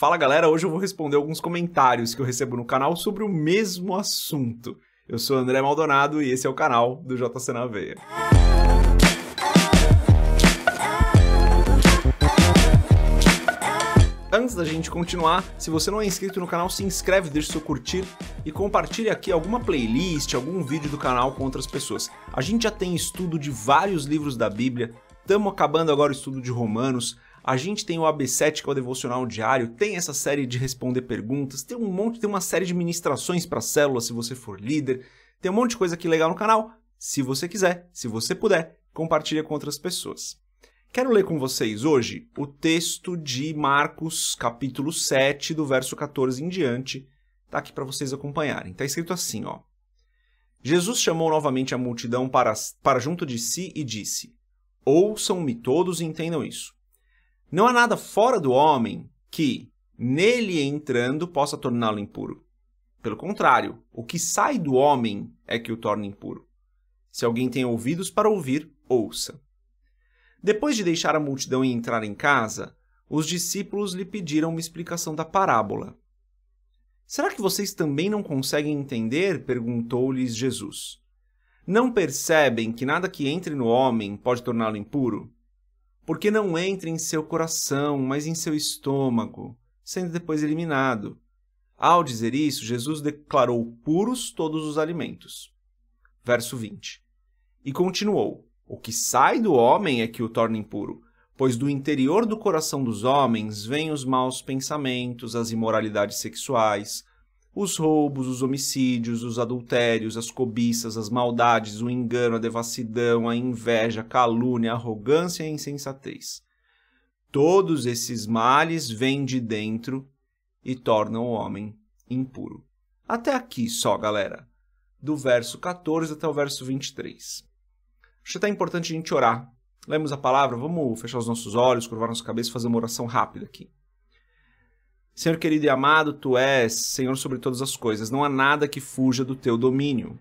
Fala galera, hoje eu vou responder alguns comentários que eu recebo no canal sobre o mesmo assunto. Eu sou André Maldonado e esse é o canal do JC na Veia. Antes da gente continuar, se você não é inscrito no canal, se inscreve, deixa seu curtir e compartilhe aqui alguma playlist, algum vídeo do canal com outras pessoas. A gente já tem estudo de vários livros da Bíblia, estamos acabando agora o estudo de Romanos, a gente tem o AB7, que é o devocional diário, tem essa série de responder perguntas, tem uma série de ministrações para células se você for líder, tem um monte de coisa aqui legal no canal. Se você quiser, se você puder, compartilhe com outras pessoas. Quero ler com vocês hoje o texto de Marcos, capítulo 7, do verso 14 em diante. Está aqui para vocês acompanharem. Está escrito assim, ó. Jesus chamou novamente a multidão para junto de si e disse: Ouçam-me todos e entendam isso. Não há nada fora do homem que, nele entrando, possa torná-lo impuro. Pelo contrário, o que sai do homem é que o torna impuro. Se alguém tem ouvidos para ouvir, ouça. Depois de deixar a multidão e entrar em casa, os discípulos lhe pediram uma explicação da parábola. Será que vocês também não conseguem entender? Perguntou-lhes Jesus. Não percebem que nada que entre no homem pode torná-lo impuro? Porque não entra em seu coração, mas em seu estômago, sendo depois eliminado. Ao dizer isso, Jesus declarou puros todos os alimentos. Verso 20. E continuou. O que sai do homem é que o torna impuro, pois do interior do coração dos homens vêm os maus pensamentos, as imoralidades sexuais, os roubos, os homicídios, os adultérios, as cobiças, as maldades, o engano, a devassidão, a inveja, a calúnia, a arrogância e a insensatez. Todos esses males vêm de dentro e tornam o homem impuro. Até aqui só, galera. Do verso 14 até o verso 23. Acho que tá importante a gente orar. Lemos a palavra, vamos fechar os nossos olhos, curvar nossa cabeça e fazer uma oração rápida aqui. Senhor querido e amado, Tu és Senhor sobre todas as coisas. Não há nada que fuja do Teu domínio.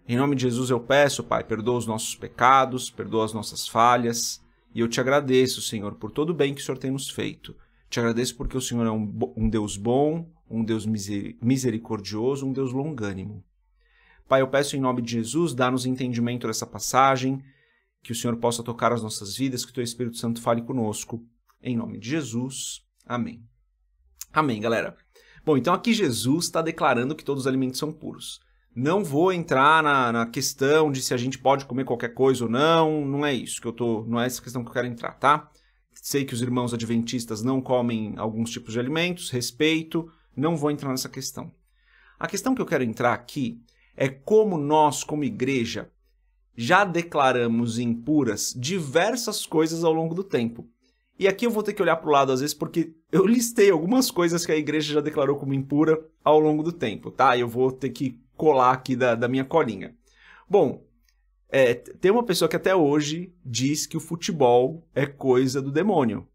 Em nome de Jesus eu peço, Pai, perdoa os nossos pecados, perdoa as nossas falhas. E eu Te agradeço, Senhor, por todo o bem que o Senhor tem nos feito. Te agradeço porque o Senhor é um Deus bom, um Deus misericordioso, um Deus longânimo. Pai, eu peço em nome de Jesus, dá-nos entendimento dessa passagem, que o Senhor possa tocar as nossas vidas, que o Teu Espírito Santo fale conosco. Em nome de Jesus. Amém. Amém, galera. Bom, então aqui Jesus está declarando que todos os alimentos são puros. Não vou entrar na questão de se a gente pode comer qualquer coisa ou não, não é isso que não é essa questão que eu quero entrar, tá? Sei que os irmãos adventistas não comem alguns tipos de alimentos, respeito, não vou entrar nessa questão. A questão que eu quero entrar aqui é como nós, como igreja, já declaramos impuras diversas coisas ao longo do tempo. E aqui eu vou ter que olhar para o lado às vezes porque eu listei algumas coisas que a igreja já declarou como impura ao longo do tempo, tá? Eu vou ter que colar aqui da minha colinha. Bom, tem uma pessoa que até hoje diz que o futebol é coisa do demônio.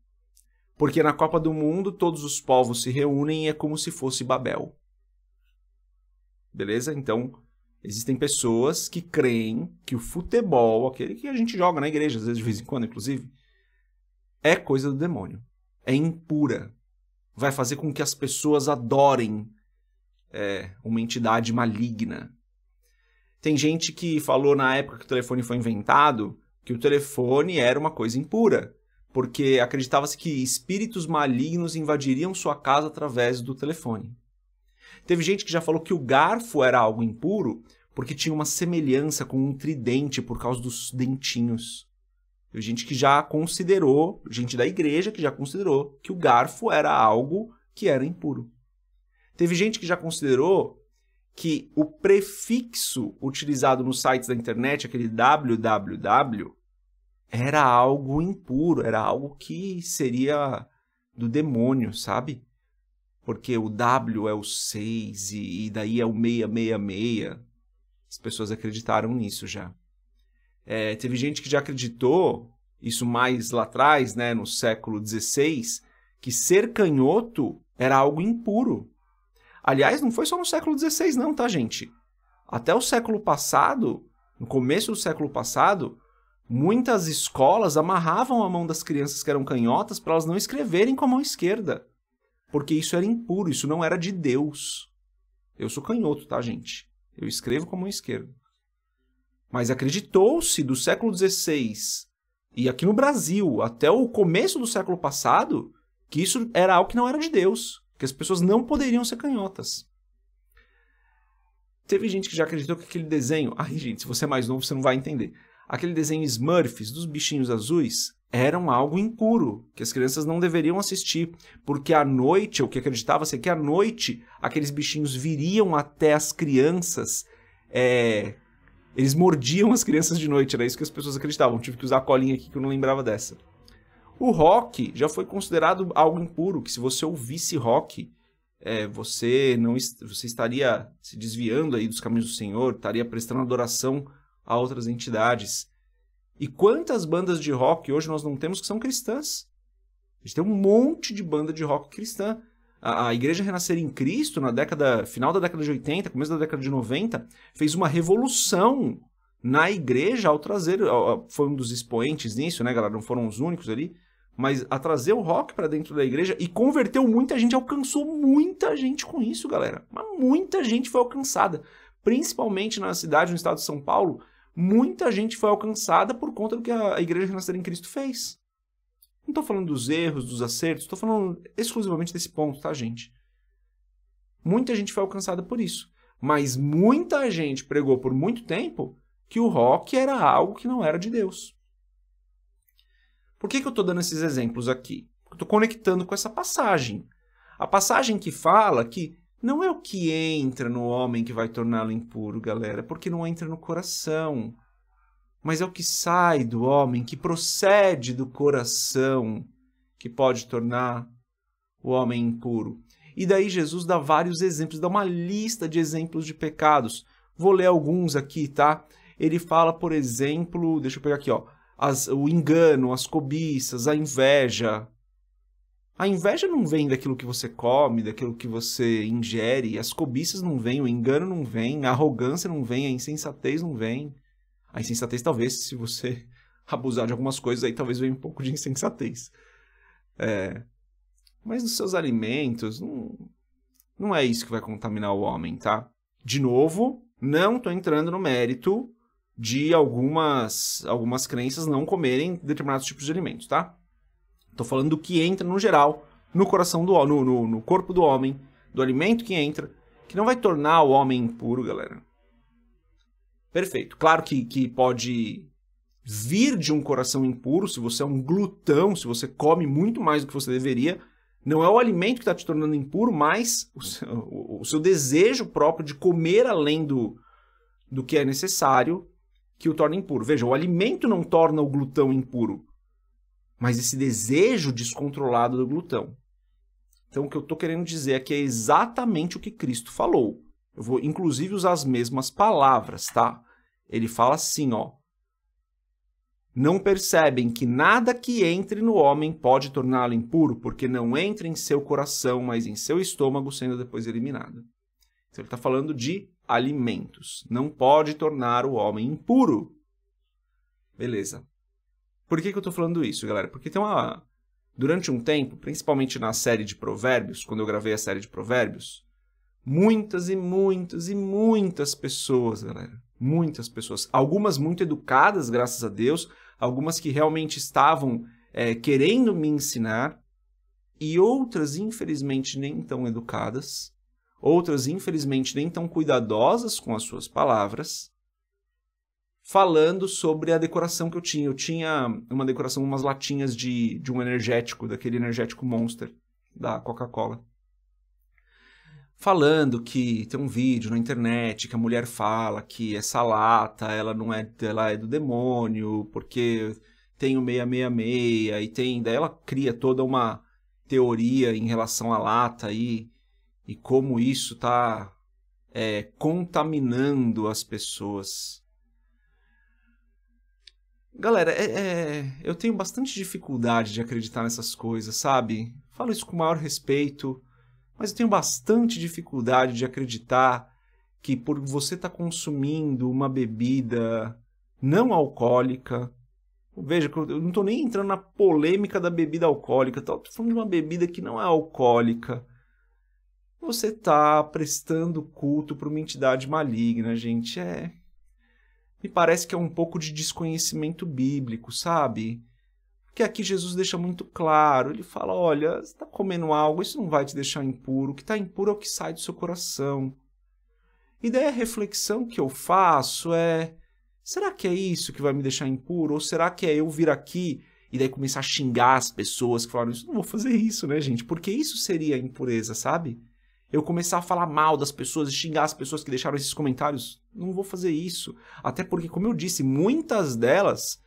Porque na Copa do Mundo todos os povos se reúnem e é como se fosse Babel. Beleza? Então, existem pessoas que creem que o futebol, aquele que a gente joga na igreja, às vezes de vez em quando, inclusive, é coisa do demônio. É impura. Vai fazer com que as pessoas adorem uma entidade maligna. Tem gente que falou na época que o telefone foi inventado que o telefone era uma coisa impura, porque acreditava-se que espíritos malignos invadiriam sua casa através do telefone. Teve gente que já falou que o garfo era algo impuro porque tinha uma semelhança com um tridente por causa dos dentinhos. Teve gente que já considerou, gente da igreja que já considerou que o garfo era algo que era impuro. Teve gente que já considerou que o prefixo utilizado nos sites da internet, aquele www, era algo impuro, era algo que seria do demônio, sabe? Porque o W é o 6 e daí é o 666. As pessoas acreditaram nisso já. Teve gente que já acreditou, isso mais lá atrás, né, no século XVI, que ser canhoto era algo impuro. Aliás, não foi só no século XVI não, tá, gente? Até o século passado, no começo do século passado, muitas escolas amarravam a mão das crianças que eram canhotas para elas não escreverem com a mão esquerda. porque isso era impuro, isso não era de Deus. Eu sou canhoto, tá, gente? Eu escrevo com a mão esquerda. Mas acreditou-se do século XVI e aqui no Brasil, até o começo do século passado, que isso era algo que não era de Deus, que as pessoas não poderiam ser canhotas. Teve gente que já acreditou que aquele desenho... Ai, gente, se você é mais novo, você não vai entender. Aquele desenho Smurfs, dos bichinhos azuis, eram algo impuro, que as crianças não deveriam assistir, porque à noite, o que acreditava-se é que à noite, aqueles bichinhos viriam até as crianças, eles mordiam as crianças de noite, era isso que as pessoas acreditavam. Tive que usar a colinha aqui que eu não lembrava dessa. O rock já foi considerado algo impuro, que se você ouvisse rock, você estaria se desviando aí dos caminhos do Senhor, estaria prestando adoração a outras entidades. E quantas bandas de rock hoje nós não temos que são cristãs? A gente tem um monte de banda de rock cristã. A Igreja Renascer em Cristo, final da década de 80, começo da década de 90, fez uma revolução na igreja ao trazer... Foi um dos expoentes nisso, né, galera? Não foram os únicos ali. Mas a trazer o rock para dentro da igreja e converteu muita gente, alcançou muita gente com isso, galera. Mas muita gente foi alcançada. Principalmente na cidade, no estado de São Paulo, muita gente foi alcançada por conta do que a Igreja Renascer em Cristo fez. Não estou falando dos erros, dos acertos, estou falando exclusivamente desse ponto, tá, gente? Muita gente foi alcançada por isso. Mas muita gente pregou por muito tempo que o rock era algo que não era de Deus. Por que eu estou dando esses exemplos aqui? Eu estou conectando com essa passagem. A passagem que fala que não é o que entra no homem que vai torná-lo impuro, galera, porque não entra no coração. Mas é o que sai do homem, que procede do coração, que pode tornar o homem impuro. E daí Jesus dá vários exemplos, dá uma lista de exemplos de pecados. Vou ler alguns aqui, tá? Ele fala, por exemplo, deixa eu pegar aqui, ó, o engano, as cobiças, a inveja. A inveja não vem daquilo que você come, daquilo que você ingere, as cobiças não vêm, o engano não vem, a arrogância não vem, a insensatez não vem. A insensatez talvez, se você abusar de algumas coisas, aí talvez venha um pouco de insensatez. Mas nos seus alimentos, não é isso que vai contaminar o homem, tá? De novo, não estou entrando no mérito de algumas crenças não comerem determinados tipos de alimentos, tá? Estou falando do que entra no geral, no coração do no corpo do homem, do alimento que entra, que não vai tornar o homem impuro, galera. Perfeito. Claro que pode vir de um coração impuro, se você é um glutão, se você come muito mais do que você deveria. Não é o alimento que está te tornando impuro, mas o seu desejo próprio de comer além do que é necessário que o torna impuro. Veja, o alimento não torna o glutão impuro, mas esse desejo descontrolado do glutão. Então, o que eu estou querendo dizer aqui é exatamente o que Cristo falou. Eu vou, inclusive, usar as mesmas palavras, tá? Ele fala assim, ó. Não percebem que nada que entre no homem pode torná-lo impuro, porque não entra em seu coração, mas em seu estômago, sendo depois eliminado. Então, ele está falando de alimentos. Não pode tornar o homem impuro. Beleza. Por que eu estou falando isso, galera? Porque tem durante um tempo, principalmente na série de Provérbios, quando eu gravei a série de Provérbios, muitas e muitas e muitas pessoas, galera. Muitas pessoas. Algumas muito educadas, graças a Deus. Algumas que realmente estavam querendo me ensinar. E outras, infelizmente, nem tão educadas. Outras, infelizmente, nem tão cuidadosas com as suas palavras. Falando sobre a decoração que eu tinha. Eu tinha uma decoração, umas latinhas de um energético, daquele energético Monster, da Coca-Cola. Falando que tem um vídeo na internet que a mulher fala que essa lata, ela é do demônio, porque tem o 666, daí ela cria toda uma teoria em relação à lata aí, e como isso está contaminando as pessoas. Galera, eu tenho bastante dificuldade de acreditar nessas coisas, sabe? Falo isso com o maior respeito, mas eu tenho bastante dificuldade de acreditar que por você estar consumindo uma bebida não alcoólica... Veja, eu não estou nem entrando na polêmica da bebida alcoólica, estou falando de uma bebida que não é alcoólica. você está prestando culto para uma entidade maligna, gente. Me parece que é um pouco de desconhecimento bíblico, sabe? Porque aqui Jesus deixa muito claro, ele fala, olha, você está comendo algo, isso não vai te deixar impuro, o que está impuro é o que sai do seu coração. E daí a reflexão que eu faço será que é isso que vai me deixar impuro? Ou será que é eu vir aqui e daí começar a xingar as pessoas que falaram isso? Não vou fazer isso, né, gente? Porque isso seria impureza, sabe? Eu começar a falar mal das pessoas e xingar as pessoas que deixaram esses comentários, não vou fazer isso. Até porque, como eu disse, muitas delas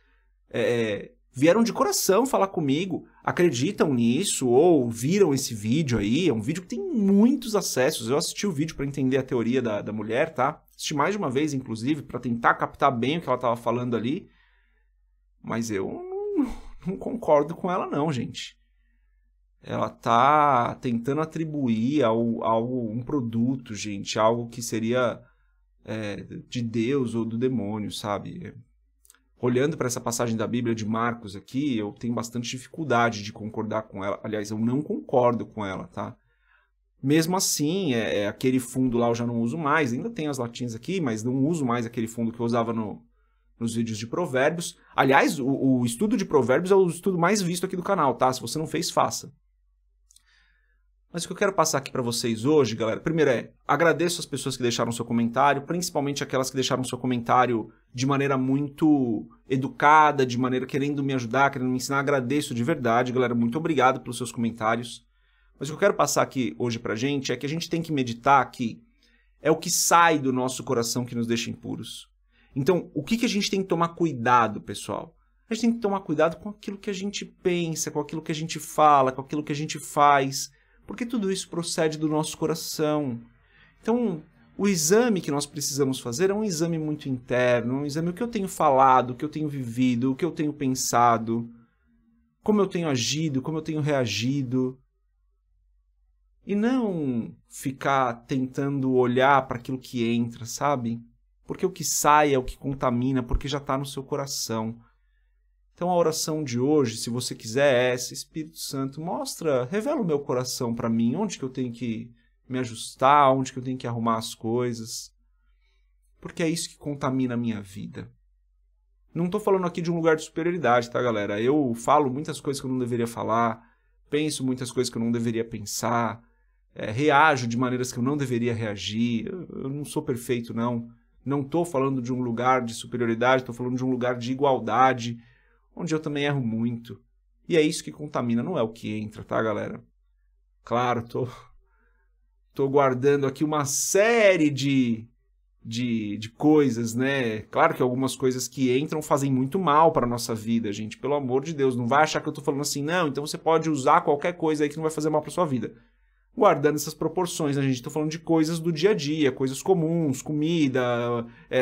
vieram de coração falar comigo, acreditam nisso ou viram esse vídeo aí. É um vídeo que tem muitos acessos. Eu assisti o vídeo para entender a teoria da mulher, tá? Assisti mais de uma vez, inclusive, para tentar captar bem o que ela estava falando ali. Mas eu não concordo com ela não, gente. Ela tá tentando atribuir um produto, gente, algo que seria de Deus ou do demônio, sabe? Olhando para essa passagem da Bíblia de Marcos aqui, eu tenho bastante dificuldade de concordar com ela. Aliás, eu não concordo com ela, tá? Mesmo assim, aquele fundo lá eu já não uso mais. Ainda tenho as latinhas aqui, mas não uso mais aquele fundo que eu usava nos vídeos de provérbios. Aliás, o estudo de provérbios é o estudo mais visto aqui do canal, tá? Se você não fez, faça. Mas o que eu quero passar aqui para vocês hoje, galera, primeiro agradeço as pessoas que deixaram seu comentário, principalmente aquelas que deixaram seu comentário de maneira muito educada, de maneira querendo me ajudar, querendo me ensinar. Agradeço de verdade, galera, muito obrigado pelos seus comentários. Mas o que eu quero passar aqui hoje pra gente é que a gente tem que meditar que é o que sai do nosso coração que nos deixa impuros. Então, o que a gente tem que tomar cuidado, pessoal? A gente tem que tomar cuidado com aquilo que a gente pensa, com aquilo que a gente fala, com aquilo que a gente faz, porque tudo isso procede do nosso coração. Então, o exame que nós precisamos fazer é um exame muito interno, um exame do que eu tenho falado, o que eu tenho vivido, o que eu tenho pensado, como eu tenho agido, como eu tenho reagido. E não ficar tentando olhar para aquilo que entra, sabe? Porque o que sai é o que contamina, porque já está no seu coração. Então a oração de hoje, se você quiser, é essa: Espírito Santo, revela o meu coração para mim, onde que eu tenho que me ajustar, onde que eu tenho que arrumar as coisas. Porque é isso que contamina a minha vida. Não estou falando aqui de um lugar de superioridade, tá, galera? Eu falo muitas coisas que eu não deveria falar, penso muitas coisas que eu não deveria pensar, reajo de maneiras que eu não deveria reagir. Eu não sou perfeito, não. Não estou falando de um lugar de superioridade, estou falando de um lugar de igualdade, onde eu também erro muito. E é isso que contamina, não é o que entra, tá, galera? Claro, tô guardando aqui uma série de coisas, né? Claro que algumas coisas que entram fazem muito mal para a nossa vida, gente. Pelo amor de Deus, não vai achar que eu tô falando assim, não, então você pode usar qualquer coisa aí que não vai fazer mal para sua vida. Guardando essas proporções, né, gente? Tô falando de coisas do dia a dia, coisas comuns, comida,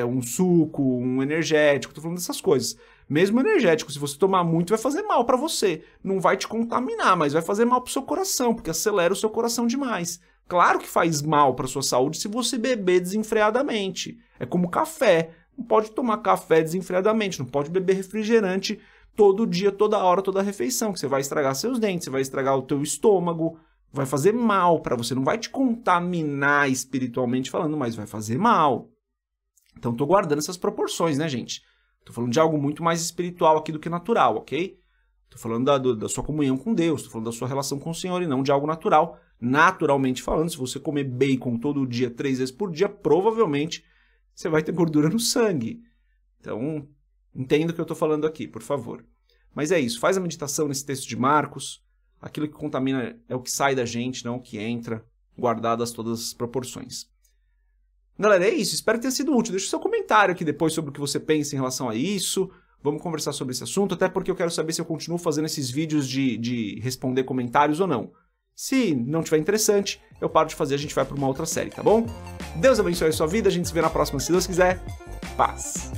um suco, um energético, tô falando dessas coisas. Mesmo energético, se você tomar muito, vai fazer mal para você. Não vai te contaminar, mas vai fazer mal pro seu coração, porque acelera o seu coração demais. Claro que faz mal para sua saúde se você beber desenfreadamente. É como café. Não pode tomar café desenfreadamente, não pode beber refrigerante todo dia, toda hora, toda refeição, que você vai estragar seus dentes, você vai estragar o teu estômago, vai fazer mal para você. Não vai te contaminar espiritualmente falando, mas vai fazer mal. Então tô guardando essas proporções, né, gente? Tô falando de algo muito mais espiritual aqui do que natural, ok? Tô falando da sua comunhão com Deus, tô falando da sua relação com o Senhor e não de algo natural. Naturalmente falando, se você comer bacon todo dia, 3 vezes por dia, provavelmente você vai ter gordura no sangue. Então, entenda o que eu tô falando aqui, por favor. Mas é isso, faz a meditação nesse texto de Marcos. Aquilo que contamina é o que sai da gente, não o que entra, guardadas todas as proporções. Galera, é isso. Espero que tenha sido útil. Deixa o seu comentário aqui depois sobre o que você pensa em relação a isso. Vamos conversar sobre esse assunto, até porque eu quero saber se eu continuo fazendo esses vídeos de responder comentários ou não. Se não tiver interessante, eu paro de fazer, a gente vai para uma outra série, tá bom? Deus abençoe a sua vida, a gente se vê na próxima, se Deus quiser. Paz!